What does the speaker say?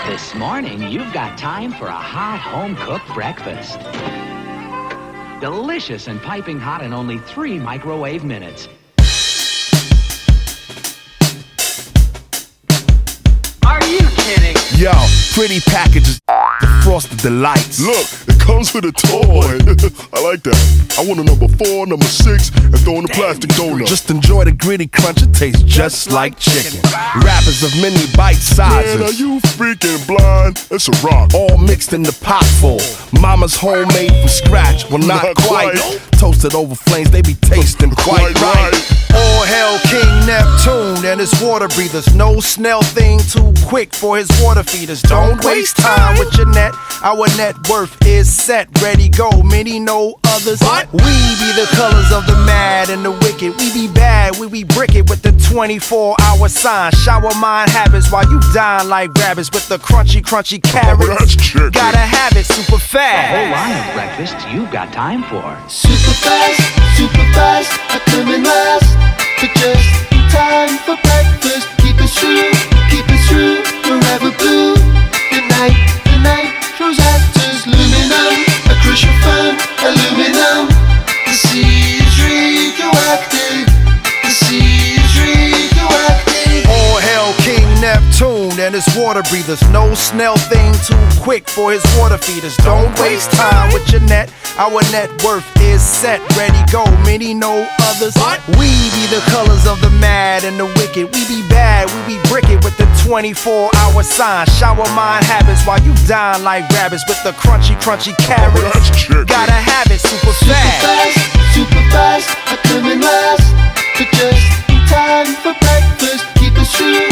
This morning, you've got time for a hot home-cooked breakfast. Delicious and piping hot in only 3 microwave minutes. Are you kidding? Yo, pretty packages, frosted delights. Look, it comes with a toy. I like that. I want a number 4, number 6, and throw in the plastic donut. Just enjoy the gritty crunch, it tastes just like chicken. Wrappers of many bite sizes. Man, are you freaking blind? It's a rock. All mixed in the pot full. Mama's homemade from scratch. Well, not quite. Toasted over flames, they be tasting quite right. All hail King Neptune and his water breathers. No snail thing too quick for his water feeders. Don't waste time with your net. Our net worth is set, ready, go. Many know others. We be the colors of the mad and the wicked. We be bad, we be brick-it with the 24-hour sign. Shower mind habits while you dine like rabbits with the crunchy carrots. That's chicken. Gotta have it super fast. A whole line of breakfast you've got time for. Super fast, I come in last. But just in time for breakfast. Keep it true, forever blue. The night throws actors, luminum. A crucial fun, aluminum. The sea is radioactive. The sea is radioactive. All hail King Neptune and his water breathers. No snail thing too quick for his water feeders. Don't waste time with your net. Our net worth is set, ready, go. Many know others. We be the colors of the mad and the wicked. We be bad, we be brick-it with the 24-hour sign. Shower mind habits while you dine like rabbits with the crunchy carrots. That's chicken. Gotta have it super fast. Super fast, I come in last. But just in time for breakfast. Keep it true,